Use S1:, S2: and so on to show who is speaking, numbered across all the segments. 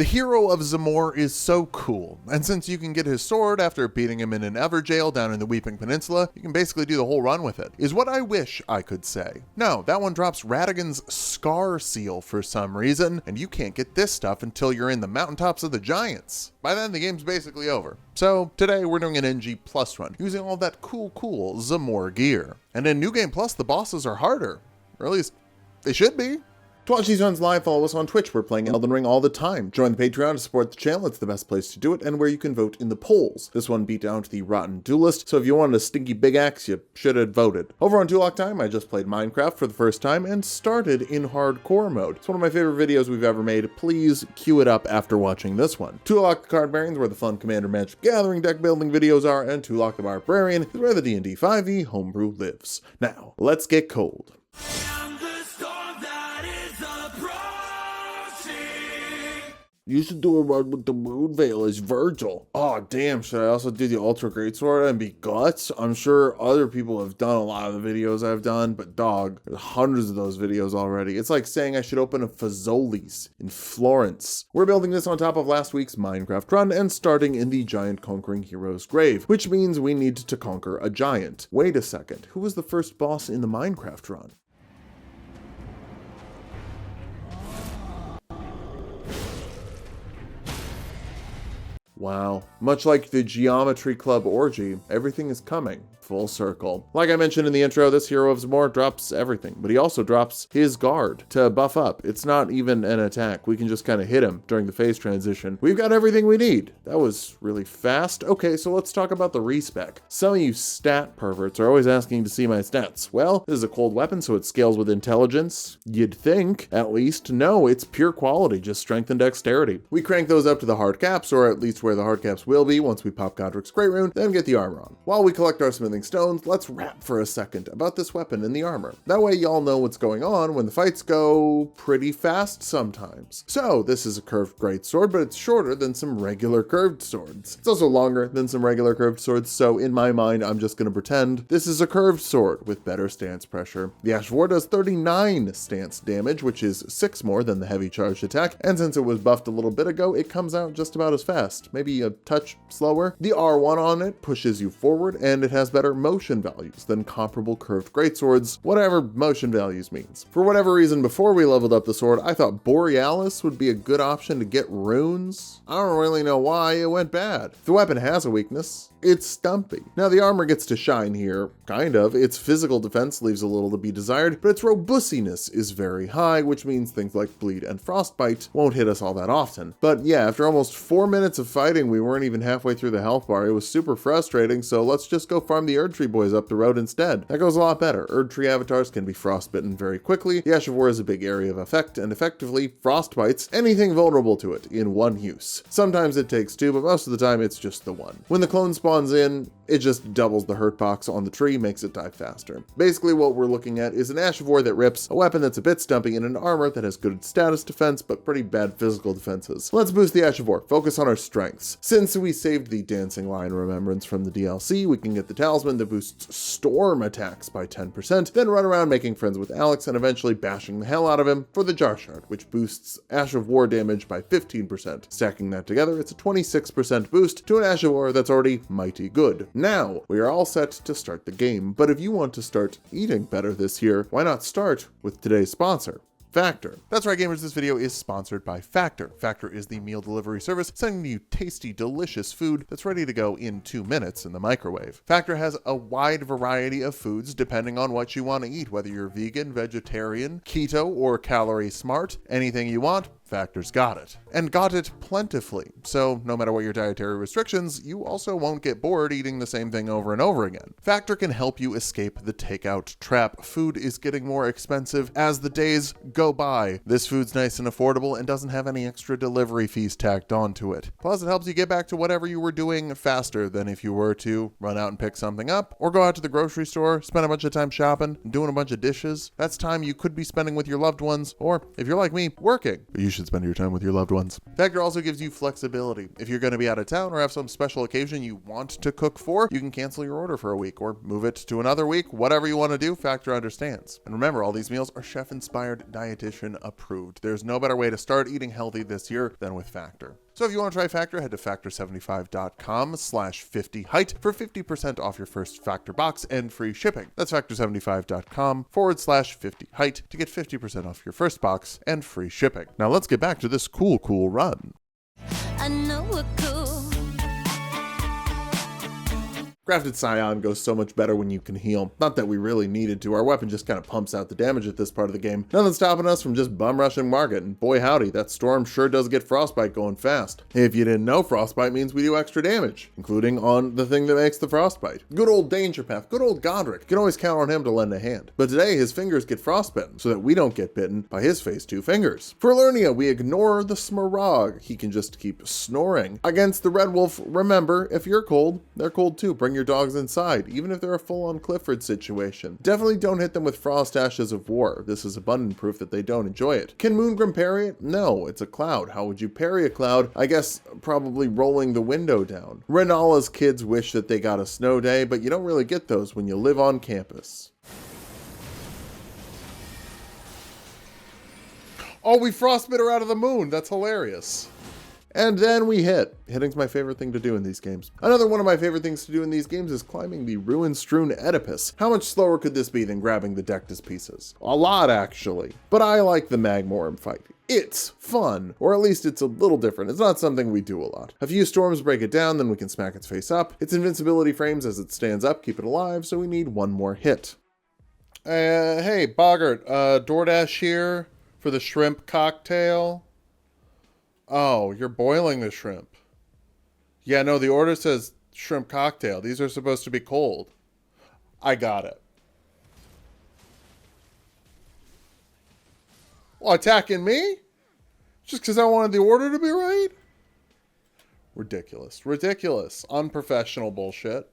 S1: The Hero of Zamor is so cool, and since you can get his sword after beating him in an Everjail down in the Weeping Peninsula, you can basically do the whole run with it, is what I wish I could say. No, that one drops Radagon's Scar Seal for some reason, and you can't get this stuff until you're in the mountaintops of the Giants. By then, the game's basically over. So today we're doing an NG Plus run, using all that cool Zamor gear. And in New Game Plus, the bosses are harder, or at least they should be. To watch these runs live, follow us on Twitch. We're playing Elden Ring all the time. Join the Patreon to support the channel. It's the best place to do it, and where you can vote in the polls. This one beat down to the Rotten Duelist, so if you wanted a stinky big axe, you should have voted. Over on Tulok Time, I just played Minecraft for the first time and started in hardcore mode. It's one of my favorite videos we've ever made. Please cue it up after watching this one. Tulok the Card Bearings, where the fun Commander Magic Gathering deck building videos are, and Tulok the Barbarian is where the D&D 5e homebrew lives. Now, let's get cold. You should do a run with the Moon Veil as Virgil. Oh, damn. Should I also do the Ultra Greatsword and be Guts? I'm sure other people have done a lot of the videos I've done, but dog, there's hundreds of those videos already. It's like saying I should open a Fazoli's in Florence. We're building this on top of last week's Minecraft run and starting in the Giant Conquering Hero's grave, which means we need to conquer a giant. Wait a second. Who was the first boss in the Minecraft run? Wow. Much like the Geometry Club orgy, everything is coming full circle. Like I mentioned in the intro, this Hero of Zamor drops everything, but he also drops his guard to buff up. It's not even an attack. We can just kind of hit him during the phase transition. We've got everything we need. That was really fast. Okay, so let's talk about the respec. Some of you stat perverts are always asking to see my stats. Well, this is a cold weapon, so it scales with intelligence. You'd think, at least. No, it's pure quality, just strength and dexterity. We crank those up to the hard caps, or at least where the hard caps will be once we pop Godric's Great Rune, then get the armor on. While we collect our smithing stones, let's rap for a second about this weapon and the armor. That way y'all know what's going on when the fights go pretty fast sometimes. So this is a curved greatsword, but it's shorter than some regular curved swords. It's also longer than some regular curved swords, so in my mind I'm just gonna pretend this is a curved sword with better stance pressure. The Ash of War does 39 stance damage, which is 6 more than the heavy charged attack, and since it was buffed a little bit ago, it comes out just about as fast, maybe a touch slower. The R1 on it pushes you forward, and it has better motion values than comparable curved greatswords, whatever motion values means. For whatever reason, before we leveled up the sword, I thought Borealis would be a good option to get runes. I don't really know why it went bad. The weapon has a weakness. It's stumpy. Now the armor gets to shine here, kind of. Its physical defense leaves a little to be desired, but its robustiness is very high, which means things like bleed and frostbite won't hit us all that often. But yeah, after almost 4 minutes of fighting, we weren't even halfway through the health bar. It was super frustrating, so let's just go farm the Erdtree boys up the road instead. That goes a lot better. Erdtree avatars can be frostbitten very quickly. The Ash of War is a big area of effect, and effectively frostbites anything vulnerable to it in one use. Sometimes it takes 2, but most of the time it's just the 1. When the clone spawns in, it just doubles the hurt box on the tree, makes it die faster. Basically what we're looking at is an Ash of War that rips, a weapon that's a bit stumpy, and an armor that has good status defense but pretty bad physical defenses. Let's boost the Ash of War, focus on our strengths. Since we saved the Dancing Lion Remembrance from the DLC, we can get the Talisman that boosts storm attacks by 10%, then run around making friends with Alex and eventually bashing the hell out of him for the Jar Shard, which boosts Ash of War damage by 15%. Stacking that together, it's a 26% boost to an Ash of War that's already mighty good. Now, we are all set to start the game, but if you want to start eating better this year, why not start with today's sponsor? Factor. That's right, gamers, this video is sponsored by Factor. Factor is the meal delivery service sending you tasty, delicious food that's ready to go in 2 minutes in the microwave. Factor has a wide variety of foods depending on what you want to eat, whether you're vegan, vegetarian, keto, or calorie smart. Anything you want, Factor's got it. And got it plentifully. So no matter what your dietary restrictions, you also won't get bored eating the same thing over and over again. Factor can help you escape the takeout trap. Food is getting more expensive as the days go by. This food's nice and affordable and doesn't have any extra delivery fees tacked onto it. Plus, it helps you get back to whatever you were doing faster than if you were to run out and pick something up, or go out to the grocery store, spend a bunch of time shopping, doing a bunch of dishes. That's time you could be spending with your loved ones, or if you're like me, working. But you should should spend your time with your loved ones. Factor also gives you flexibility. If you're going to be out of town or have some special occasion you want to cook for, you can cancel your order for a week or move it to another week. Whatever you want to do, Factor understands. And remember, all these meals are chef-inspired, dietitian approved. There's no better way to start eating healthy this year than with Factor. So if you want to try Factor, head to factor75.com/50height for 50% off your first Factor box and free shipping. That's factor75.com/50height to get 50% off your first box and free shipping. Now let's get back to this cool run.
S2: I know we're cool.
S1: Crafted Scion goes so much better when you can heal. Not that we really needed to. Our weapon just kind of pumps out the damage at this part of the game. Nothing stopping us from just bum rushing Market. And boy howdy, that storm sure does get Frostbite going fast. If you didn't know, Frostbite means we do extra damage, including on the thing that makes the Frostbite. Good old Danger Path, good old Godric. You can always count on him to lend a hand. But today his fingers get frostbitten so that we don't get bitten by his phase 2 fingers. For Lernia, we ignore the Smaragd. He can just keep snoring. Against the Red Wolf, remember, if you're cold, they're cold too. Bring your dogs inside, even if they're a full-on Clifford situation. Definitely don't hit them with Frost Ashes of War. This is abundant proof that they don't enjoy it. Can Moongrim parry it? No, it's a cloud. How would you parry a cloud? I guess probably rolling the window down. Renala's kids wish that they got a snow day, but you don't really get those when you live on campus. Oh, we frostbit her out of the moon. That's hilarious. And then we hit. Hitting's my favorite thing to do in these games. Another one of my favorite things to do in these games is climbing the ruin-strewn Oedipus. How much slower could this be than grabbing the Dectus pieces? A lot, actually. But I like the Magmorum fight. It's fun, or at least it's a little different. It's not something we do a lot. A few storms break it down, then we can smack its face up. Its invincibility frames as it stands up keep it alive, so we need one more hit. Hey, Boggart, DoorDash here for the shrimp cocktail. Oh, you're boiling the shrimp. Yeah, no, the order says shrimp cocktail. These are supposed to be cold. I got it. Well, attacking me? Just because I wanted the order to be right? Ridiculous. Ridiculous. Unprofessional bullshit.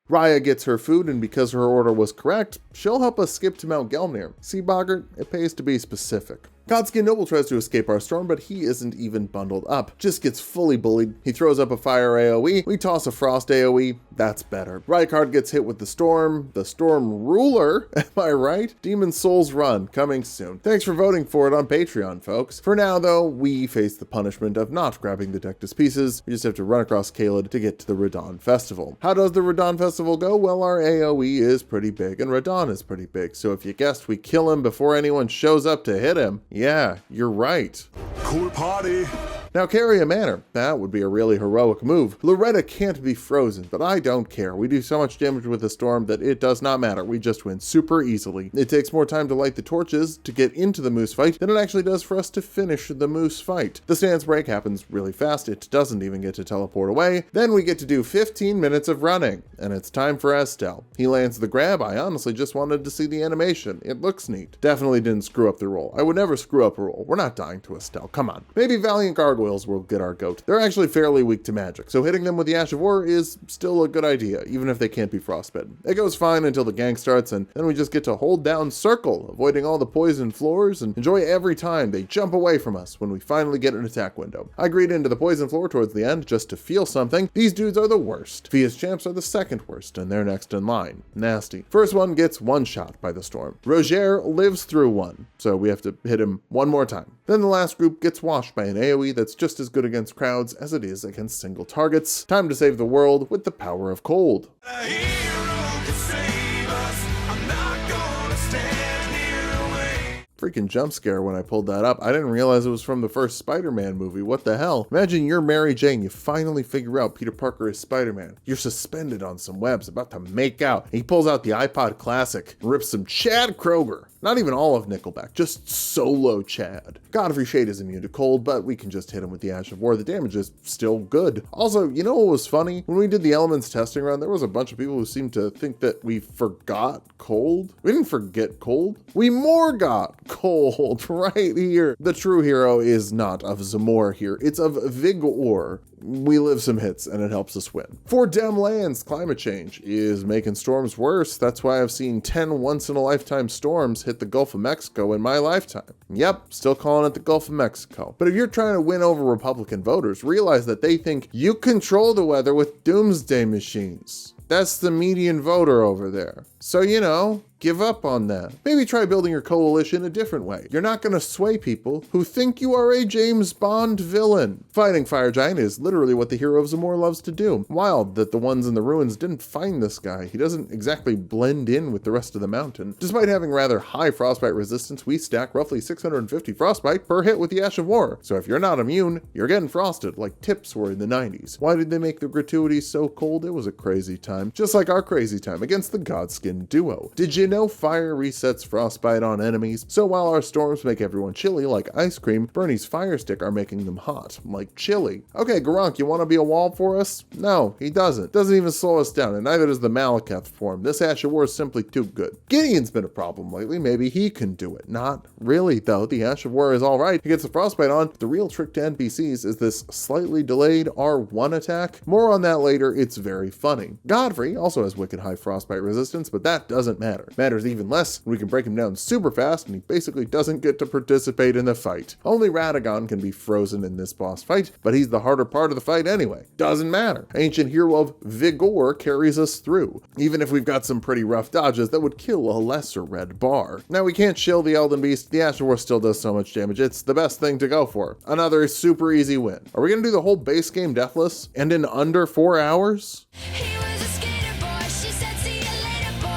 S1: Raya gets her food, and because her order was correct, she'll help us skip to Mount Gelmir. See, Boggart, it pays to be specific. Godskin Noble tries to escape our storm, but he isn't even bundled up. Just gets fully bullied. He throws up a fire AoE. We toss a frost AoE. That's better. Rykard gets hit with the storm ruler. Am I right? Demon Souls Run, coming soon. Thanks for voting for it on Patreon, folks. For now, though, we face the punishment of not grabbing the Dectus pieces. We just have to run across Caelid to get to the Radahn Festival. How does the Radahn Festival go? Well, our AoE is pretty big, and Radahn is pretty big. So if you guessed we kill him before anyone shows up to hit him, yeah, you're right.
S3: Cool party.
S1: Now carry a manor. That would be a really heroic move. Loretta can't be frozen, but I don't care. We do so much damage with the storm that it does not matter. We just win super easily. It takes more time to light the torches to get into the moose fight than it actually does for us to finish the moose fight. The stance break happens really fast. It doesn't even get to teleport away. Then we get to do 15 minutes of running, and it's time for Estelle. He lands the grab. I honestly just wanted to see the animation. It looks neat. Definitely didn't screw up the roll. I would never screw up a roll. We're not dying to Estelle. Come on. Maybe Valiant Gargoyles will get our goat. They're actually fairly weak to magic, so hitting them with the Ash of War is still a good idea, even if they can't be frostbitten. It goes fine until the gank starts, and then we just get to hold down circle, avoiding all the poison floors, and enjoy every time they jump away from us when we finally get an attack window. I greed into the poison floor towards the end just to feel something. These dudes are the worst. Via's champs are the second worst, and they're next in line. Nasty. First one gets one shot by the storm. Roger lives through one, so we have to hit him one more time. Then the last group gets washed by an AoE that's just as good against crowds as it is against single targets. Time to save the world with the power of cold.
S3: A hero can save us. I'm not gonna stand here and wait.
S1: Freaking jump scare when I pulled that up. I didn't realize it was from the first Spider-Man movie. What the hell? Imagine you're Mary Jane. You finally figure out Peter Parker is Spider-Man. You're suspended on some webs, about to make out. And he pulls out the iPod Classic and rips some Chad Kroger. Not even all of Nickelback, just solo Chad. Godfrey Shade is immune to cold, but we can just hit him with the Ash of War. The damage is still good. Also, you know what was funny? When we did the elements testing run, there was a bunch of people who seemed to think that we forgot cold. We didn't forget cold. We more got cold right here. The true hero is not of Zamor here, it's of Vigor. We live some hits and it helps us win. For dem lands, climate change is making storms worse. That's why I've seen 10 once-in-a-lifetime storms hit the Gulf of Mexico in my lifetime. Yep, still calling it the Gulf of Mexico. But if you're trying to win over Republican voters, realize that they think you control the weather with doomsday machines. That's the median voter over there. So, you know, give up on that. Maybe try building your coalition a different way. You're not going to sway people who think you are a James Bond villain. Fighting Fire Giant is literally what the Hero of Zamor loves to do. Wild that the ones in the ruins didn't find this guy. He doesn't exactly blend in with the rest of the mountain. Despite having rather high frostbite resistance, we stack roughly 650 frostbite per hit with the Ash of War. So if you're not immune, you're getting frosted like Tips were in the 90s. Why did they make the gratuities so cold? It was a crazy time. Just like our crazy time against the Godskin duo. Did you know fire resets frostbite on enemies? So while our storms make everyone chilly like ice cream, Bernie's fire stick are making them hot, like chili. Okay, Garunk, you want to be a wall for us? No, he doesn't. Doesn't even slow us down, and neither does the Malekith form. This Ash of War is simply too good. Gideon's been a problem lately. Maybe he can do it. Not really, though. The Ash of War is alright. He gets the frostbite on. The real trick to NPCs is this slightly delayed R1 attack. More on that later. It's very funny. Godfrey also has wicked high frostbite resistance, but that doesn't matter. Matters even less when we can break him down super fast and he basically doesn't get to participate in the fight. Only Radahn can be frozen in this boss fight, but he's the harder part of the fight anyway. Doesn't matter. Ancient Hero of Vigor carries us through, even if we've got some pretty rough dodges that would kill a lesser red bar. Now we can't shield the Elden Beast. The Ash of War still does so much damage. It's the best thing to go for. Another super easy win. Are we gonna do the whole base game deathless and in under 4 hours?
S2: He was a skater boy, she said see you later boy.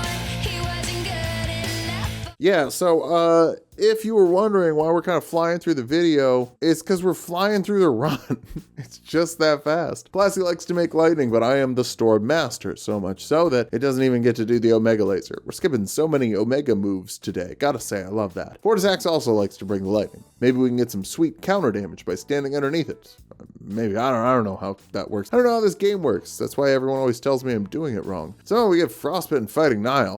S2: He wasn't good enough.
S1: Yeah, so if you were wondering why we're kind of flying through the video, it's because we're flying through the run. It's just that fast. Classy likes to make lightning, but I am the Storm Master, so much so that it doesn't even get to do the Omega Laser. We're skipping so many Omega moves today. Gotta say, I love that. Fortisax also likes to bring the lightning. Maybe we can get some sweet counter damage by standing underneath it. Maybe, I don't know how that works. I don't know how this game works. That's why everyone always tells me I'm doing it wrong. So we get Frostbite and Fighting Nile.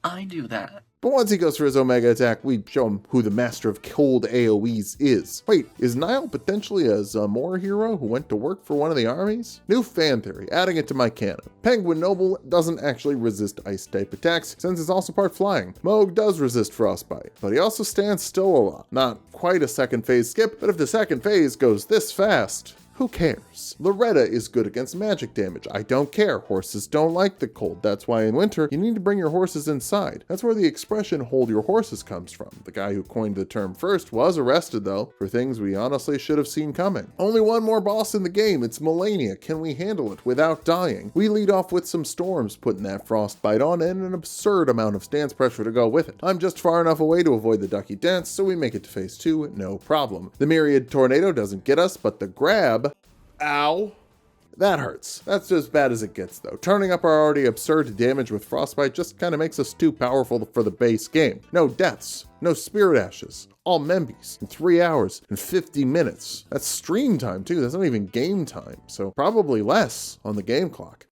S4: I do that.
S1: But once he goes for his Omega attack, we show him who the master of cold AoEs is. Wait, is Nile potentially a Zamor hero who went to work for one of the armies? New fan theory, adding it to my canon. Penguin Noble doesn't actually resist ice type attacks, since it's also part flying. Moog does resist frostbite, but he also stands still a lot. Not quite a second phase skip, but if the second phase goes this fast, who cares? Loretta is good against magic damage. I don't care. Horses don't like the cold. That's why in winter, you need to bring your horses inside. That's where the expression hold your horses comes from. The guy who coined the term first was arrested though, for things we honestly should have seen coming. Only one more boss in the game. It's Malenia. Can we handle it without dying? We lead off with some storms, putting that frostbite on and an absurd amount of stance pressure to go with it. I'm just far enough away to avoid the ducky dance, so we make it to phase 2, no problem. The Myriad Tornado doesn't get us, but the grab, ow, that hurts. That's as bad as it gets though. Turning up our already absurd damage with frostbite just kind of makes us too powerful for the base game. No deaths, no spirit ashes, all Membies in 3 hours and 50 minutes. That's stream time too, that's not even game time. So probably less on the game clock.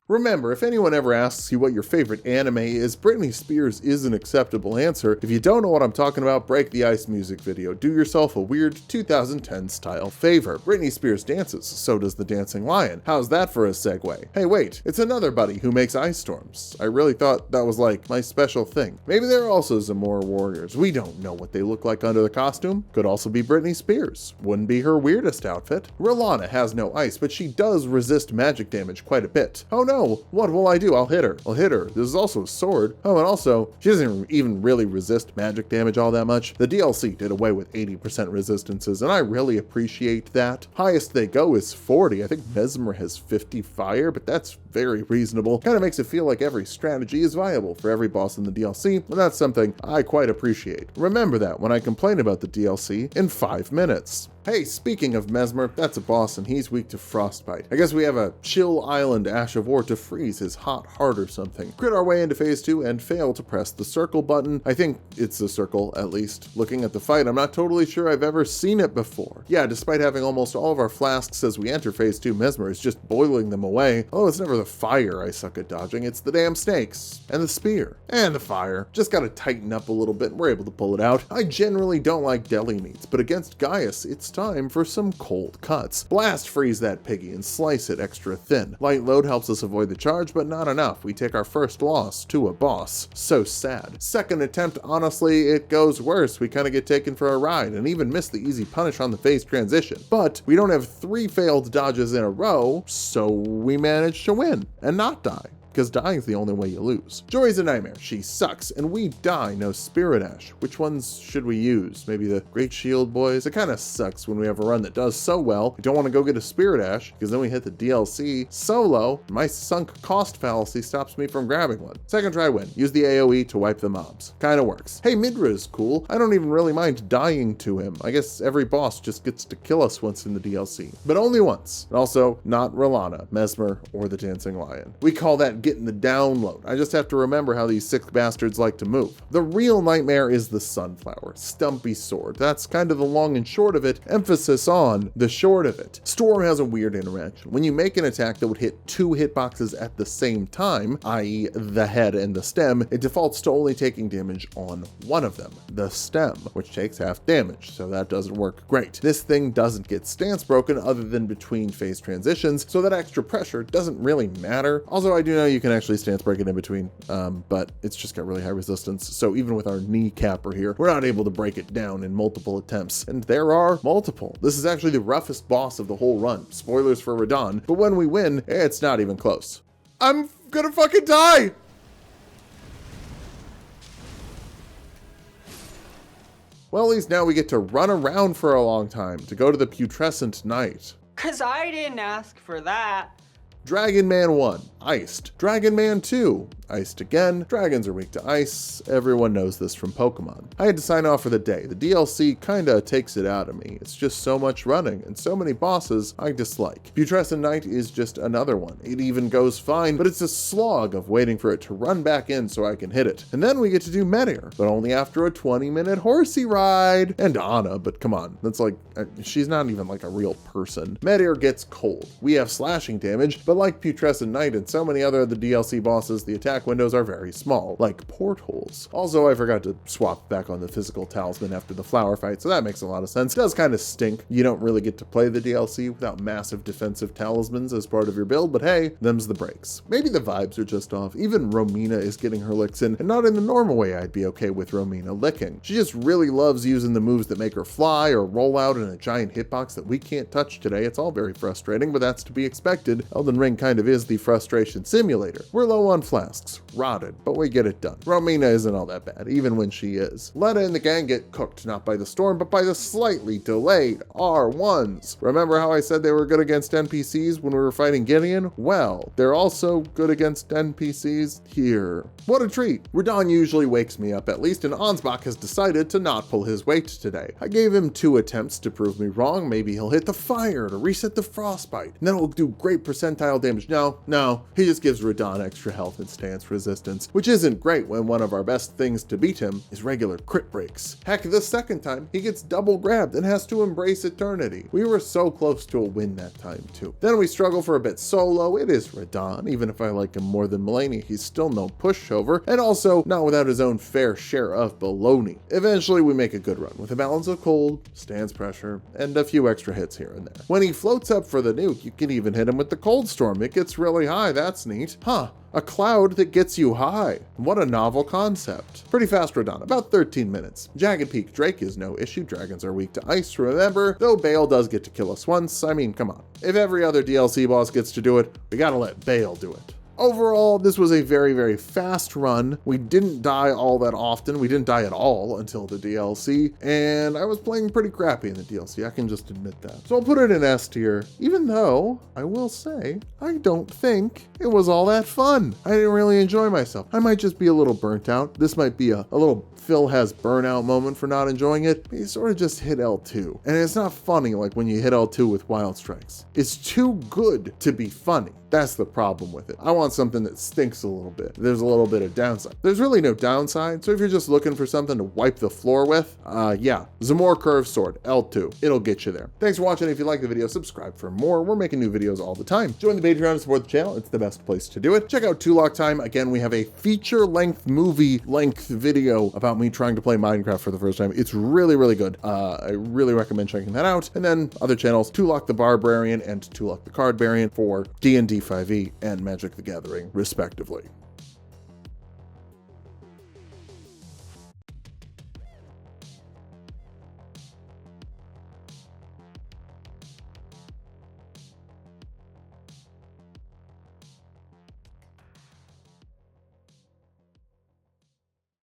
S1: Remember, if anyone ever asks you what your favorite anime is, Britney Spears is an acceptable answer. If you don't know what I'm talking about, break the ice music video. Do yourself a weird 2010 style favor. Britney Spears dances, so does the Dancing Lion. How's that for a segue? Hey wait, it's another buddy who makes ice storms. I really thought that was like my special thing. Maybe they're also Zamor warriors. We don't know what they look like under the costume. Could also be Britney Spears. Wouldn't be her weirdest outfit. Rilana has no ice, but she does resist magic damage quite a bit. Oh no, what will I do? I'll hit her. This is also a sword. Oh, and also, she doesn't even really resist magic damage all that much. The DLC did away with 80% resistances, and I really appreciate that. Highest they go is 40. I think Mesmer has 50 fire, but that's very reasonable. Kind of makes it feel like every strategy is viable for every boss in the DLC, and that's something I quite appreciate. Remember that when I complain about the DLC in 5 minutes. Hey, speaking of Mesmer, that's a boss and he's weak to frostbite. I guess we have a chill island Ash of War to freeze his hot heart or something. Crit our way into phase 2 and fail to press the circle button. I think it's the circle, at least. Looking at the fight, I'm not totally sure I've ever seen it before. Yeah, despite having almost all of our flasks as we enter phase 2, Mesmer is just boiling them away. Oh, it's never the fire I suck at dodging, it's the damn snakes. And the spear. And the fire. Just gotta tighten up a little bit and we're able to pull it out. I generally don't like deli meats, but against Gaius, it's time for some cold cuts. Blast freeze that piggy and slice it extra thin. Light load helps us avoid the charge, but not enough. We take our first loss to a boss. So sad. Second attempt, honestly, it goes worse. We kind of get taken for a ride and even miss the easy punish on the phase transition. But we don't have 3 failed dodges in a row, so we manage to win and not die. Because dying's the only way you lose. Jory's a nightmare, she sucks, and we die, no Spirit Ash. Which ones should we use? Maybe the Great Shield Boys? It kinda sucks when we have a run that does so well. We don't want to go get a Spirit Ash, because then we hit the DLC solo, and my sunk cost fallacy stops me from grabbing one. Second try win, use the AoE to wipe the mobs. Kinda works. Hey, Midra is cool. I don't even really mind dying to him. I guess every boss just gets to kill us once in the DLC. But only once. And also, not Rolana, Mesmer, or the Dancing Lion. We call that getting the download. I just have to remember how these sick bastards like to move. The real nightmare is the Sunflower, Stumpy Sword. That's kind of the long and short of it, emphasis on the short of it. Storm has a weird interaction. When you make an attack that would hit 2 hitboxes at the same time, i.e. the head and the stem, it defaults to only taking damage on one of them, the stem, which takes half damage, so that doesn't work great. This thing doesn't get stance broken other than between phase transitions, so that extra pressure doesn't really matter. Also, I do know you can actually stance break it in between, but it's just got really high resistance, so even with our kneecapper here, we're not able to break it down in multiple attempts, and there are multiple. This is actually the roughest boss of the whole run. Spoilers for Radahn, but when we win, it's not even close. I'm gonna fucking die! Well, at least now we get to run around for a long time to go to the Putrescent Night.
S5: 'Cause I didn't ask for that.
S1: Dragon Man 1, iced. Dragon Man 2, iced again. Dragons are weak to ice. Everyone knows this from Pokemon. I had to sign off for the day. The DLC kinda takes it out of me. It's just so much running and so many bosses I dislike. Putrescent Night is just another one. It even goes fine, but it's a slog of waiting for it to run back in so I can hit it. And then we get to do Meteor, but only after a 20-minute horsey ride. And Anna, but come on, that's like, she's not even like a real person. Meteor gets cold. We have slashing damage, but like Putrescent Night and so many other of the DLC bosses, the attack windows are very small, like portholes. Also, I forgot to swap back on the physical talisman after the flower fight, so that makes a lot of sense. It does kind of stink. You don't really get to play the DLC without massive defensive talismans as part of your build, but hey, them's the breaks. Maybe the vibes are just off. Even Romina is getting her licks in, and not in the normal way I'd be okay with Romina licking. She just really loves using the moves that make her fly or roll out in a giant hitbox that we can't touch today. It's all very frustrating, but that's to be expected. Elden Ring kind of is the frustration simulator. We're low on flasks, rotted, but we get it done. Romina isn't all that bad, even when she is. Letta and the gang get cooked, not by the storm, but by the slightly delayed R1s. Remember how I said they were good against NPCs when we were fighting Gideon? Well, they're also good against NPCs here. What a treat. Radahn usually wakes me up at least, and Ansbach has decided to not pull his weight today. I gave him 2 attempts to prove me wrong. Maybe he'll hit the fire to reset the frostbite, and then it'll do great percentile damage. No, he just gives Radahn extra health and stance resistance, which isn't great when one of our best things to beat him is regular crit breaks. Heck, the second time, he gets double grabbed and has to embrace eternity. We were so close to a win that time too. Then we struggle for a bit solo. It is Radahn. Even if I like him more than Malenia, he's still no pushover, and also not without his own fair share of baloney. Eventually we make a good run with a balance of cold, stance pressure, and a few extra hits here and there. When he floats up for the nuke, you can even hit him with the cold storm. It gets really high. That's neat. Huh. A cloud that gets you high. What a novel concept. Pretty fast Radahn, about 13 minutes. Jagged Peak Drake is no issue. Dragons are weak to ice, remember, though Bale does get to kill us once. I mean, come on. If every other DLC boss gets to do it, we gotta let Bale do it. Overall, this was a very, very fast run. We didn't die all that often. We didn't die at all until the DLC, and I was playing pretty crappy in the DLC. I can just admit that. So I'll put it in S tier, even though I will say I don't think it was all that fun. I didn't really enjoy myself. I might just be a little burnt out. This might be a little Phil has burnout moment for not enjoying it. He sort of just hit L2. And it's not funny like when you hit L2 with Wild Strikes. It's too good to be funny. That's the problem with it. I want something that stinks a little bit. There's a little bit of downside. There's really no downside, so if you're just looking for something to wipe the floor with, yeah, Zamor Curved Sword, L2. It'll get you there. Thanks for watching. If you like the video, subscribe for more. We're making new videos all the time. Join the Patreon to support the channel. It's the best place to do it. Check out Tulok Time. Again, we have a feature-length, movie-length video about me trying to play Minecraft for the first time. It's really, really good. I really recommend checking that out. And then other channels, Tulok the Barbarian and Tulok the Cardbarian for D&D 5e and Magic the Gathering, respectively.